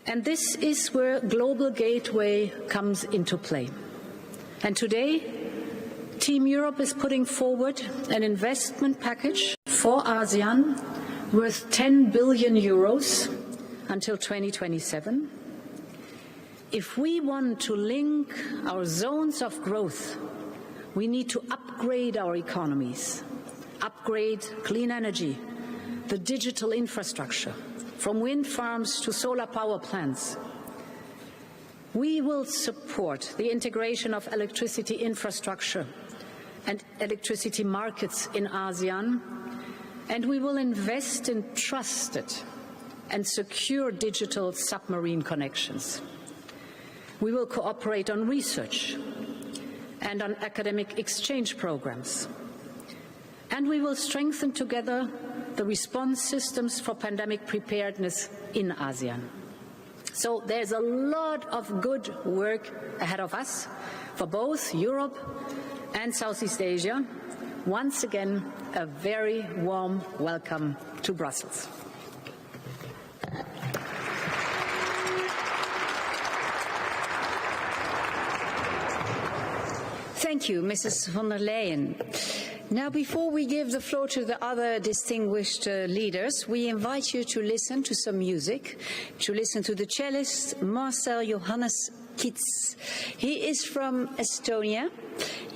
And this is where Global Gateway comes into play. And today, Team Europe is putting forward an investment package for ASEAN worth 10 billion euros until 2027. If we want to link our zones of growth, we need to upgrade our economies, upgrade clean energy, the digital infrastructure, from wind farms to solar power plants. We will support the integration of electricity infrastructure and electricity markets in ASEAN, and we will invest in trusted and secure digital submarine connections. We will cooperate on research and on academic exchange programs. And we will strengthen together the response systems for pandemic preparedness in ASEAN. So there's a lot of good work ahead of us for both Europe and Southeast Asia. Once again, a very warm welcome to Brussels. Thank you, Mrs. von der Leyen. Now, before we give the floor to the other distinguished leaders, we invite you to listen to some music, to listen to the cellist Marcel Johannes Kits. He is from Estonia.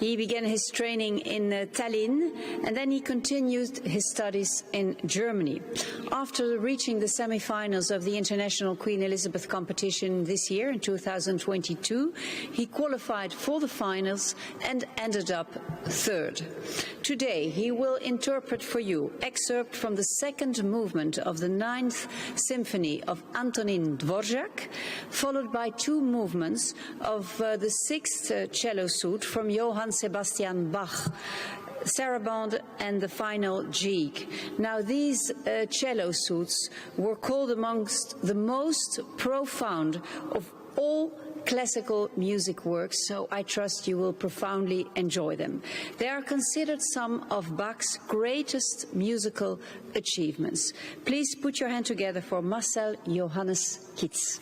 He began his training in Tallinn, and then he continued his studies in Germany. After reaching the semi-finals of the International Queen Elizabeth competition this year, in 2022, he qualified for the finals and ended up third. Today, he will interpret for you excerpt from the second movement of the 9th Symphony of Antonin Dvorak, followed by two movements of the 6th cello suite from Johann Sebastian Bach, Sarabande and the final Gigue. Now, these cello suites were called amongst the most profound of all classical music works, so I trust you will profoundly enjoy them. They are considered some of Bach's greatest musical achievements. Please put your hand together for Marcel Johannes Kits.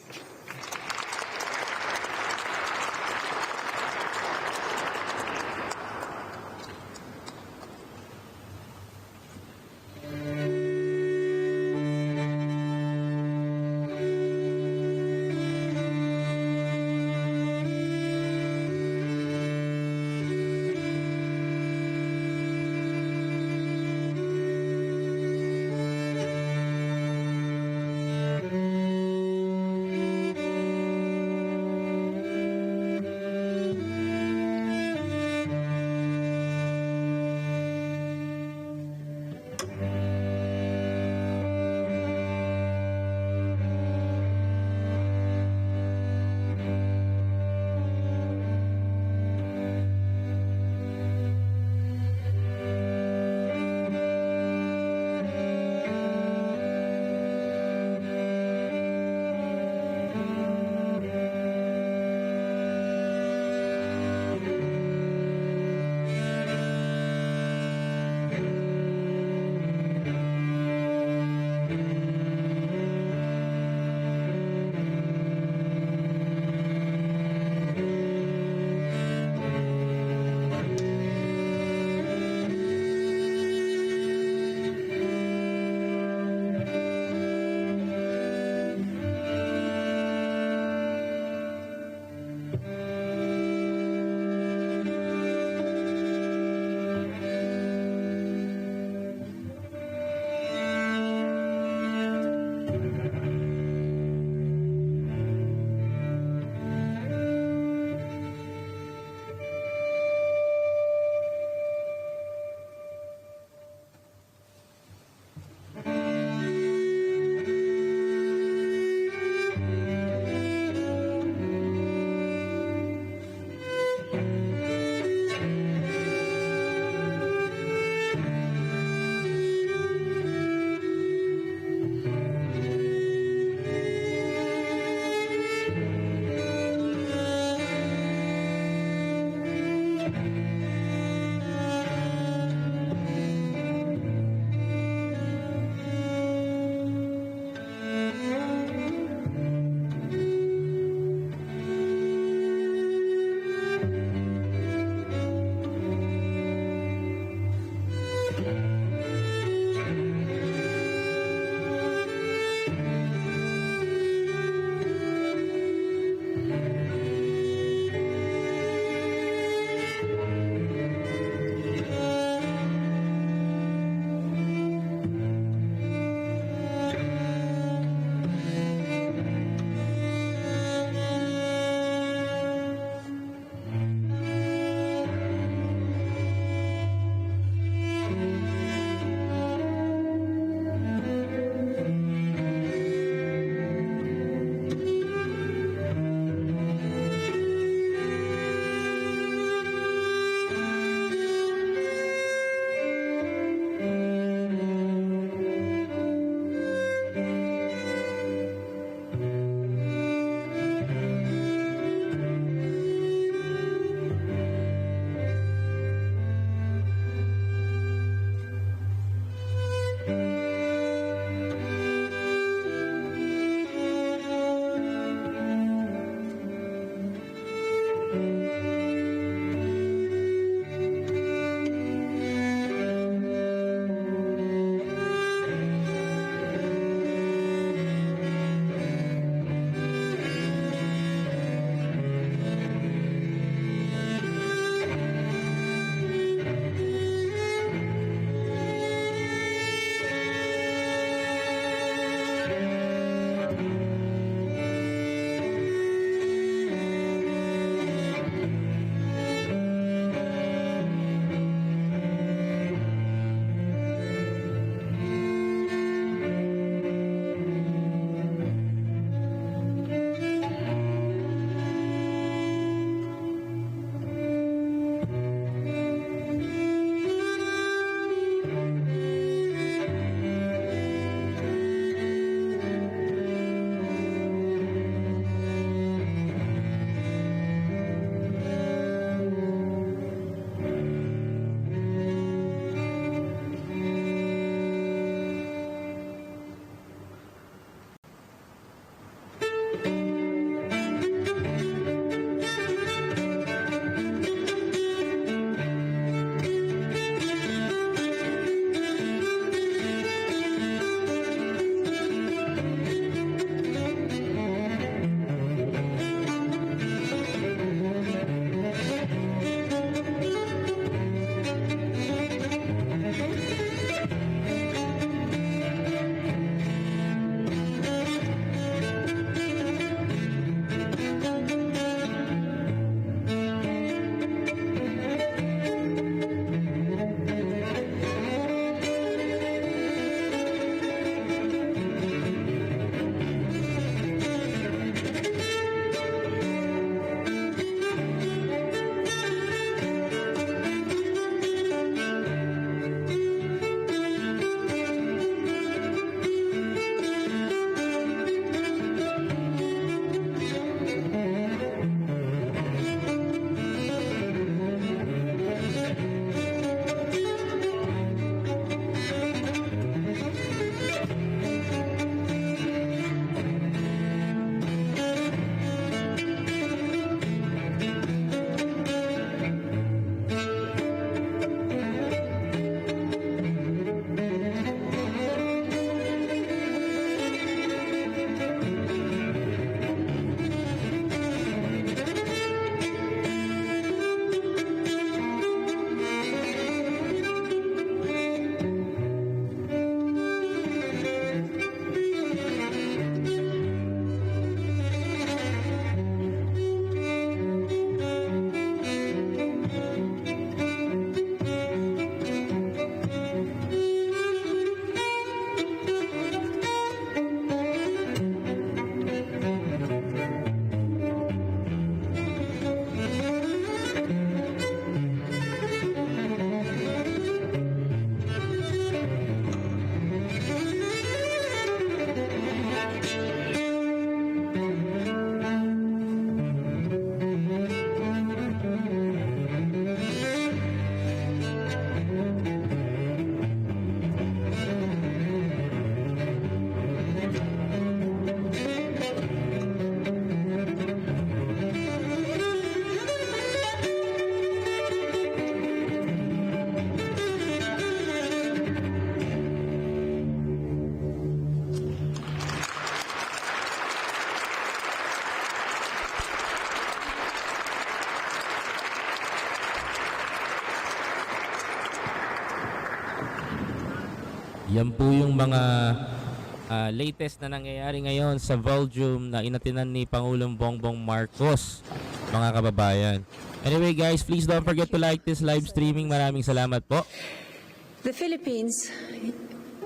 Yan po yung mga latest na nangyayari ngayon sa volume na inatinan ni Pangulong Bongbong Marcos, mga kababayan. Anyway guys, please don't forget to like this live streaming. Maraming salamat po. The Philippines,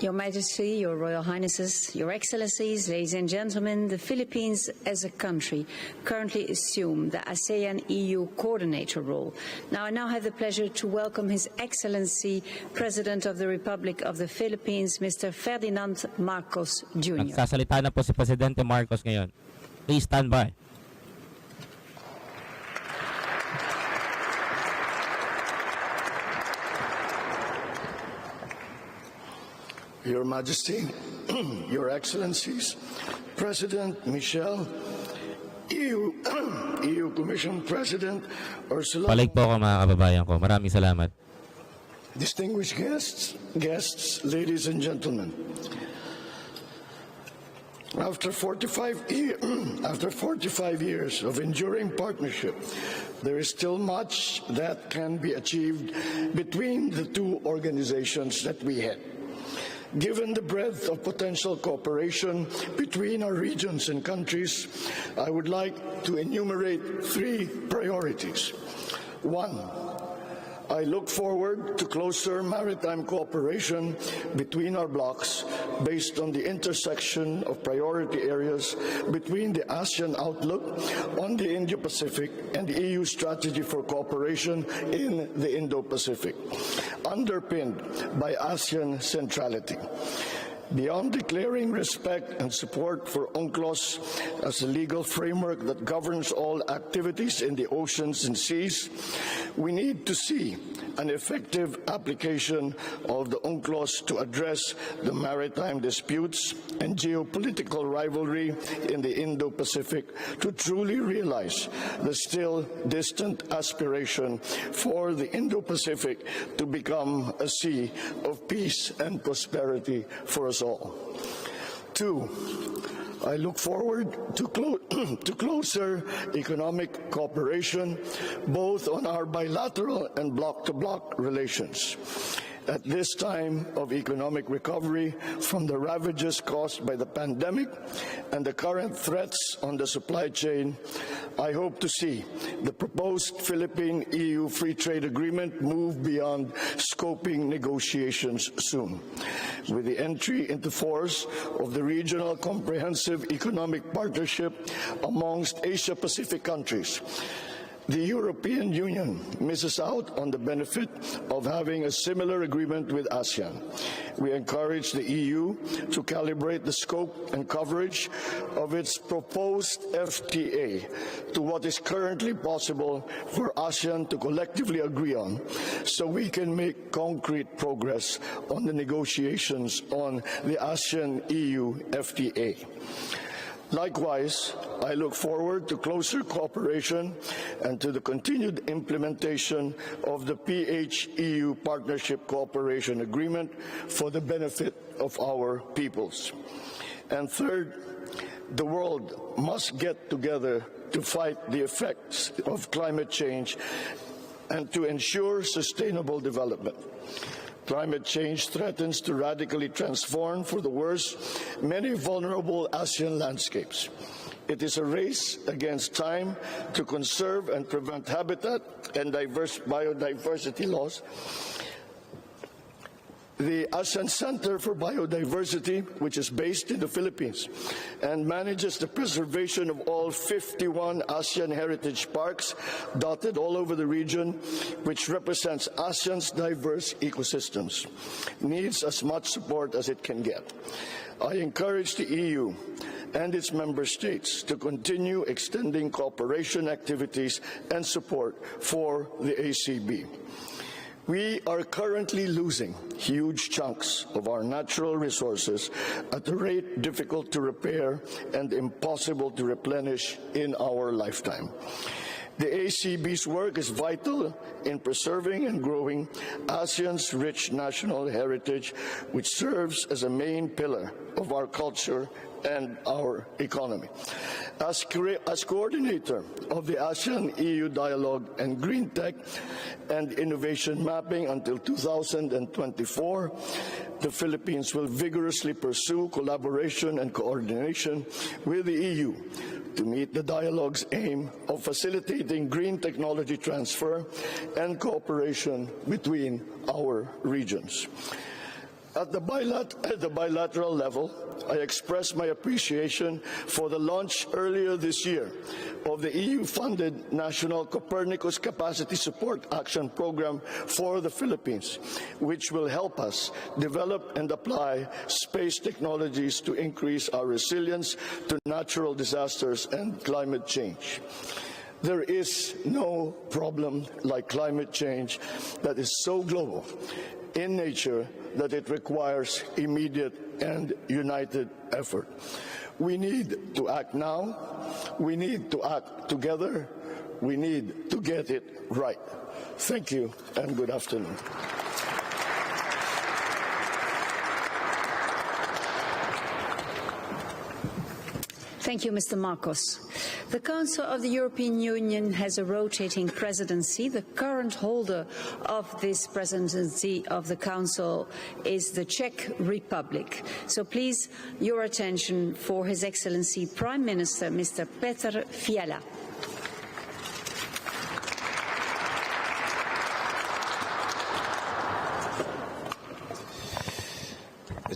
Your Majesty, Your Royal Highnesses, Your Excellencies, ladies and gentlemen, the Philippines as a country currently assume the ASEAN-EU coordinator role. Now, I have the pleasure to welcome His Excellency, President of the Republic of the Philippines, Mr. Ferdinand Marcos Jr. Sasalita na po si Presidente Marcos ngayon. Please stand by. Your Majesty, Your Excellencies, President Michel, EU Commission President Ursula. Palig po ako mga kababayan ko. Maraming salamat. Distinguished guests, ladies and gentlemen. After 45 years of enduring partnership, there is still much that can be achieved between the two organizations that we had. Given the breadth of potential cooperation between our regions and countries, I would like to enumerate 3 priorities. 1, I look forward to closer maritime cooperation between our blocs based on the intersection of priority areas between the ASEAN outlook on the Indo-Pacific and the EU strategy for cooperation in the Indo-Pacific, underpinned by ASEAN centrality. Beyond declaring respect and support for UNCLOS as a legal framework that governs all activities in the oceans and seas, we need to see an effective application of the UNCLOS to address the maritime disputes and geopolitical rivalry in the Indo-Pacific to truly realize the still distant aspiration for the Indo-Pacific to become a sea of peace and prosperity for us all. 2, I look forward to closer economic cooperation, both on our bilateral and bloc-to-bloc relations. At this time of economic recovery from the ravages caused by the pandemic and the current threats on the supply chain, I hope to see the proposed Philippine-EU Free Trade Agreement move beyond scoping negotiations soon. With the entry into force of the Regional Comprehensive Economic Partnership amongst Asia-Pacific countries, the European Union misses out on the benefit of having a similar agreement with ASEAN. We encourage the EU to calibrate the scope and coverage of its proposed FTA to what is currently possible for ASEAN to collectively agree on, so we can make concrete progress on the negotiations on the ASEAN-EU FTA. Likewise, I look forward to closer cooperation and to the continued implementation of the PH-EU Partnership Cooperation Agreement for the benefit of our peoples. And third, the world must get together to fight the effects of climate change and to ensure sustainable development. Climate change threatens to radically transform for the worse many vulnerable ASEAN landscapes. It is a race against time to conserve and prevent habitat and biodiversity loss The ASEAN Center for Biodiversity, which is based in the Philippines and manages the preservation of all 51 ASEAN heritage parks dotted all over the region, which represents ASEAN's diverse ecosystems, needs as much support as it can get. I encourage the EU and its member states to continue extending cooperation activities and support for the ACB. We are currently losing huge chunks of our natural resources at a rate difficult to repair and impossible to replenish in our lifetime. The ACB's work is vital in preserving and growing ASEAN's rich national heritage, which serves as a main pillar of our culture and our economy. As coordinator of the ASEAN-EU Dialogue and Green Tech and Innovation Mapping until 2024, the Philippines will vigorously pursue collaboration and coordination with the EU to meet the dialogue's aim of facilitating green technology transfer and cooperation between our regions. At the bilateral level, I express my appreciation for the launch earlier this year of the EU-funded National Copernicus Capacity Support Action Program for the Philippines, which will help us develop and apply space technologies to increase our resilience to natural disasters and climate change. There is no problem like climate change that is so global in nature that it requires immediate and united effort. We need to act now. We need to act together. We need to get it right. Thank you and good afternoon. Thank you, Mr. Marcos. The Council of the European Union has a rotating presidency. The current holder of this presidency of the Council is the Czech Republic. So please, your attention for His Excellency Prime Minister, Mr. Petr Fiala.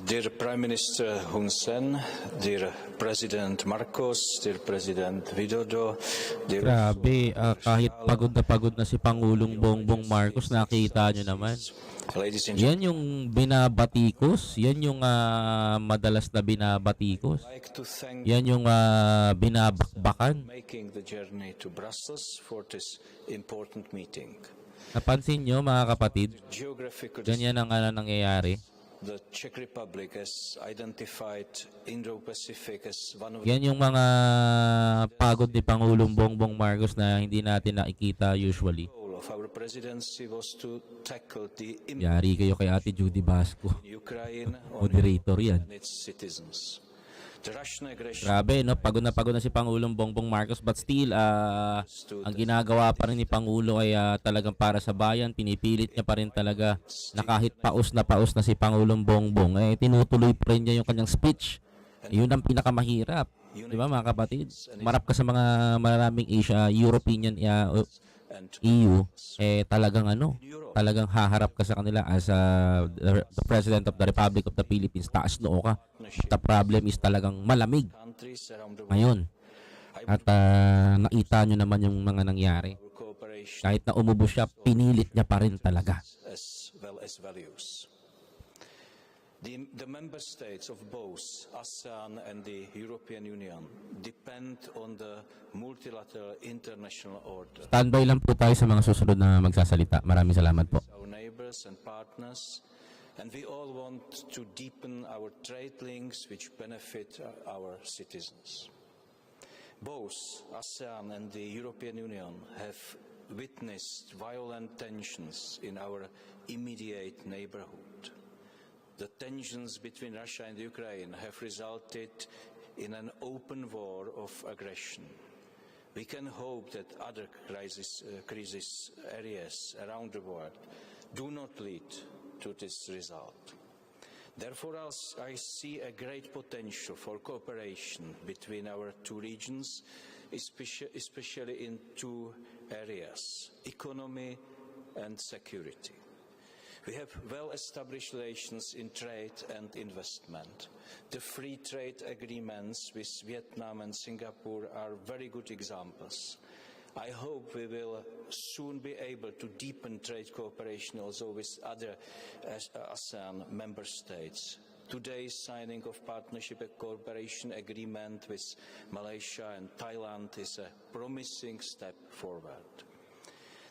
Dear Prime Minister Hun Sen, dear President Marcos, dear President Widodo, dear... Grabe, kahit pagod na si Pangulong Bongbong Marcos, nakita nyo naman. Yan yung binabatikos, yan yung madalas na binabatikos. Yan yung binabakbakan. Napansin nyo mga kapatid, ganyan ang nangyayari. The Czech Republic has identified Indo-Pacific as one of yan yung mga pagod ni Pangulong Bongbong Marcos na hindi natin nakikita usually. of our presidency was to tackle the Yari kayo kay Ate Judy Basco. Ukraine Moderator yan. and its citizens. The Russian aggression Grabe, no? Pagod na si Pangulong Bongbong Marcos, but still, ang ginagawa pa rin ni Pangulo ay talagang para sa bayan. Pinipilit niya pa rin talaga na kahit paos na si Pangulong Bongbong, tinutuloy pa rin niya yung kanyang speech. Yun ang pinakamahirap. Di ba mga kapatid? Marap ka sa mga maraming European EU, talagang haharap ka sa kanila as the President of the Republic of the Philippines. Taas noo ka. The problem is talagang malamig ngayon. At nakita nyo naman yung mga nangyari. Kahit na umubos siya, pinilit niya pa rin talaga. as well as values. The member states of both ASEAN and the European Union depend on the multilateral international order. Standby lang po tayo sa mga susunod na magsasalita. Maraming salamat po. Our neighbors and partners, and we all want to deepen our trade links which benefit our citizens. Both ASEAN and the European Union have witnessed violent tensions in our immediate neighborhood. The tensions between Russia and Ukraine have resulted in an open war of aggression. We can hope that other crisis areas around the world do not lead to this result. Therefore, I see a great potential for cooperation between our two regions, especially in two areas, economy and security. We have well-established relations in trade and investment. The free trade agreements with Vietnam and Singapore are very good examples. I hope we will soon be able to deepen trade cooperation also with other ASEAN member states. Today's signing of Partnership and Cooperation Agreement with Malaysia and Thailand is a promising step forward.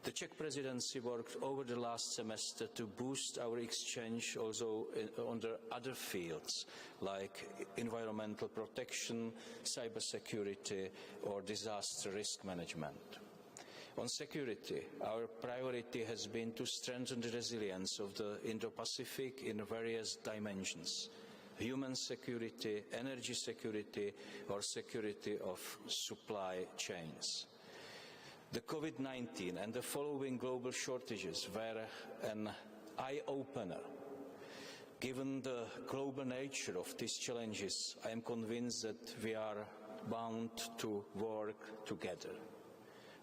The Czech presidency worked over the last semester to boost our exchange also on the other fields like environmental protection, cybersecurity or disaster risk management. On security, our priority has been to strengthen the resilience of the Indo-Pacific in various dimensions: human security, energy security or security of supply chains. The COVID-19 and the following global shortages were an eye-opener. Given the global nature of these challenges, I am convinced that we are bound to work together.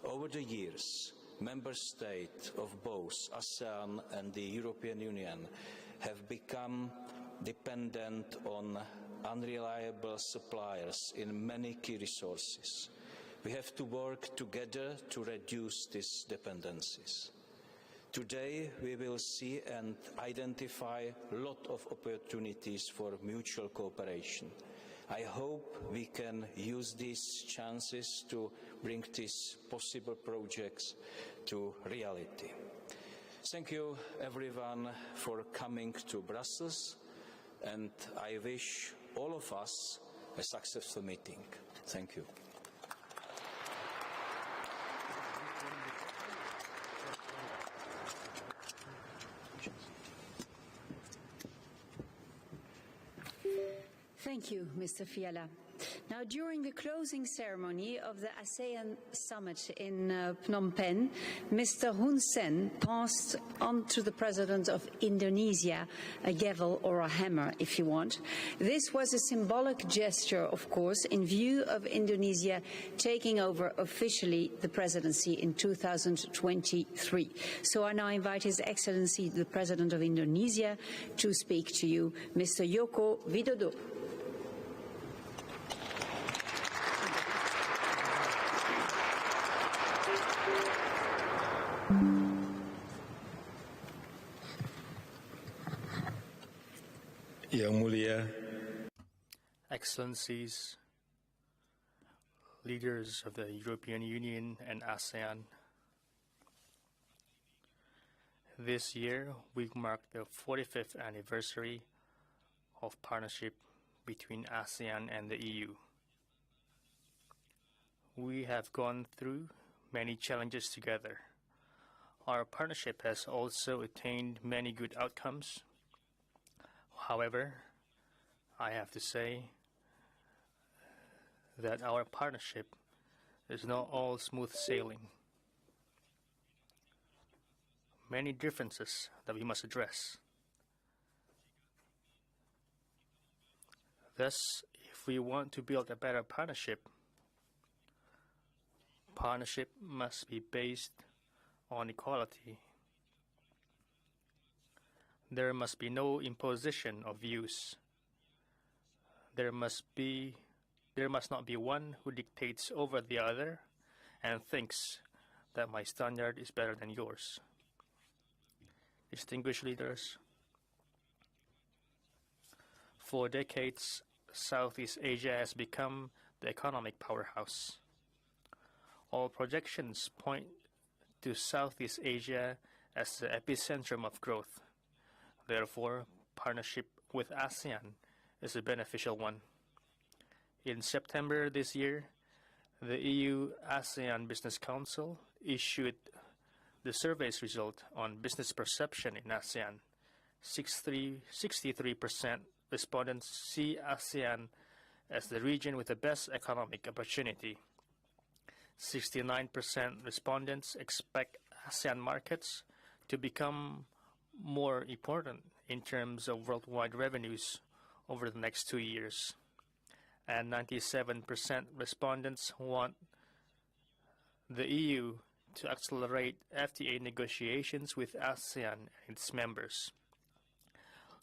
Over the years, member states of both ASEAN and the European Union have become dependent on unreliable suppliers in many key resources. We have to work together to reduce these dependencies. Today, we will see and identify a lot of opportunities for mutual cooperation. I hope we can use these chances to bring these possible projects to reality. Thank you, everyone, for coming to Brussels, and I wish all of us a successful meeting. Thank you. Thank you, Mr. Fiala. Now, during the closing ceremony of the ASEAN summit in Phnom Penh, Mr. Hun Sen passed on to the President of Indonesia a gavel or a hammer, if you want. This was a symbolic gesture, of course, in view of Indonesia taking over officially the presidency in 2023. So I now invite His Excellency, the President of Indonesia, to speak to you, Mr. Joko Widodo. Yang Mulia, Excellencies, leaders of the European Union and ASEAN, this year we mark the 45th anniversary of partnership between ASEAN and the EU. We have gone through many challenges together. Our partnership has also attained many good outcomes. However, I have to say that our partnership is not all smooth sailing. Many differences that we must address. Thus, if we want to build a better partnership must be based on equality. There must be no imposition of views. There must not be one who dictates over the other and thinks that my standard is better than yours. Distinguished leaders, for decades, Southeast Asia has become the economic powerhouse. All projections point to Southeast Asia as the epicentrum of growth. Therefore, partnership with ASEAN is a beneficial one. In September this year, the EU-ASEAN Business Council issued the survey's result on business perception in ASEAN. 63% respondents see ASEAN as the region with the best economic opportunity. 69% respondents expect ASEAN markets to become more important in terms of worldwide revenues over the next 2 years. And 97% respondents want the EU to accelerate FTA negotiations with ASEAN and its members.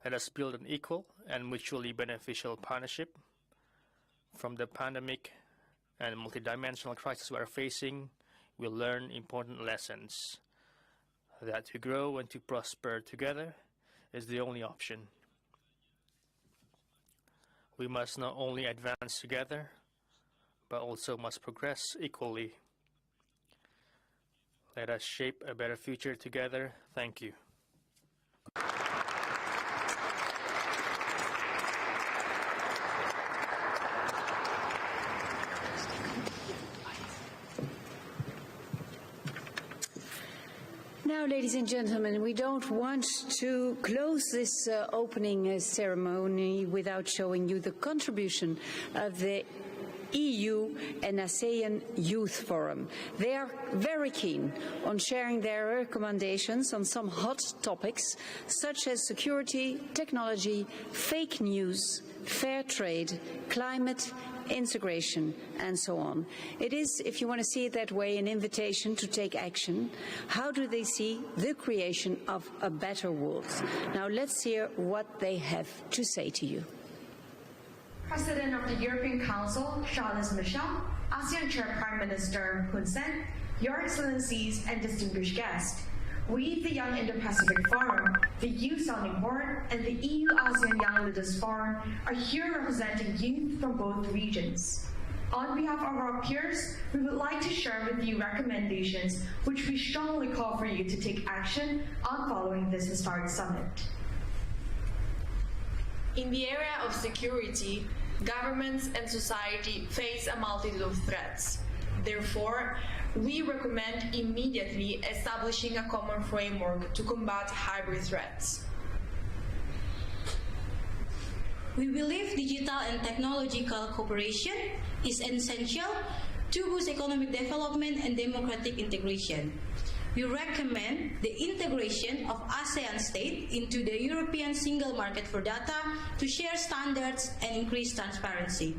Let us build an equal and mutually beneficial partnership. From the pandemic and multidimensional crisis we are facing, we learn important lessons. That to grow and to prosper together is the only option. We must not only advance together, but also must progress equally. Let us shape a better future together. Thank you. Now, ladies and gentlemen, we don't want to close this opening ceremony without showing you the contribution of the EU and ASEAN Youth Forum. They are very keen on sharing their recommendations on some hot topics such as security, technology, fake news, fair trade, climate, integration, and so on. It is, if you want to see it that way, an invitation to take action. How do they see the creation of a better world? Now let's hear what they have to say to you. President of the European Council, Charles Michel, ASEAN Chair Prime Minister Hun Sen, Your Excellencies and distinguished guests. We, the Young Indo-Pacific Forum, the Youth Sounding Board, and the EU-ASEAN Young Leaders Forum are here representing youth from both regions. On behalf of our peers, we would like to share with you recommendations which we strongly call for you to take action on following this historic summit. In the area of security, governments and society face a multitude of threats. Therefore, we recommend immediately establishing a common framework to combat hybrid threats. We believe digital and technological cooperation is essential to boost economic development and democratic integration. We recommend the integration of ASEAN states into the European single market for data to share standards and increase transparency.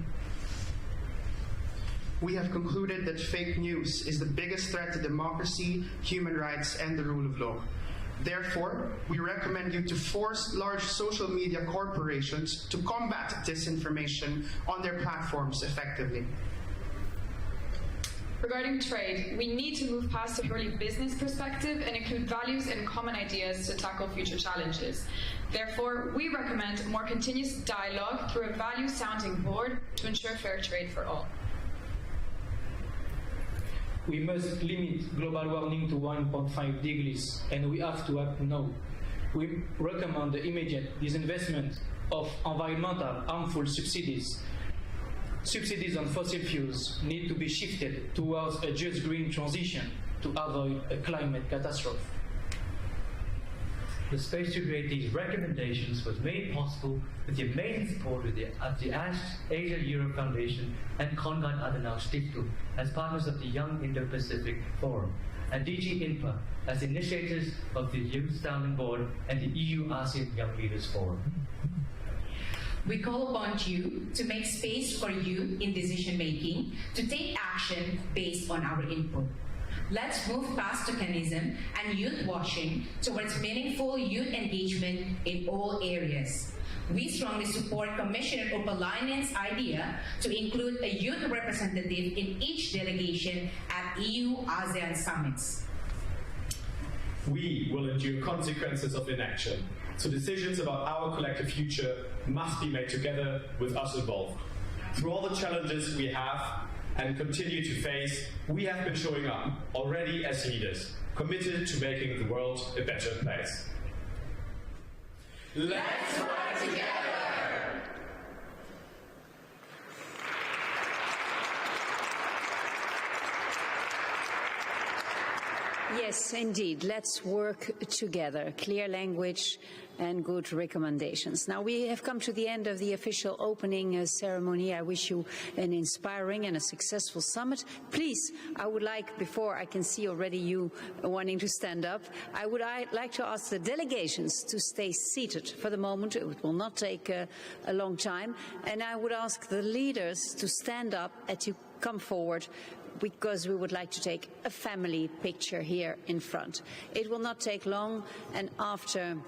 We have concluded that fake news is the biggest threat to democracy, human rights, and the rule of law. Therefore, we recommend you to force large social media corporations to combat disinformation on their platforms effectively. Regarding trade, we need to move past a purely business perspective and include values and common ideas to tackle future challenges. Therefore, we recommend more continuous dialogue through a value-sounding board to ensure fair trade for all. We must limit global warming to 1.5 degrees, and we have to act now. We recommend the immediate disinvestment of environmental harmful subsidies. Subsidies on fossil fuels need to be shifted towards a just green transition to avoid a climate catastrophe. The space to create these recommendations was made possible with the amazing support of the Asia-Europe Foundation and Konrad Adenauer Stiftung as partners of the Young Indo-Pacific Forum, and DG INPA as initiators of the Youth Sounding Board and the EU-ASEAN Young Leaders Forum. We call upon you to make space for youth in decision-making, to take action based on our input. Let's move past tokenism and youth washing towards meaningful youth engagement in all areas. We strongly support Commissioner Upalainen's idea to include a youth representative in each delegation at EU-ASEAN summits. We will endure consequences of inaction, so decisions about our collective future must be made together with us involved. Through all the challenges we have and continue to face, we have been showing up already as leaders, committed to making the world a better place. Let's work together! Yes, indeed. Let's work together. Clear language and good recommendations. Now, we have come to the end of the official opening ceremony. I wish you an inspiring and a successful summit. Please, I would like, before I can see already you wanting to stand up, I would like to ask the delegations to stay seated for the moment. It will not take a long time. And I would ask the leaders to stand up come forward, because we would like to take a family picture here in front. It will not take long, and after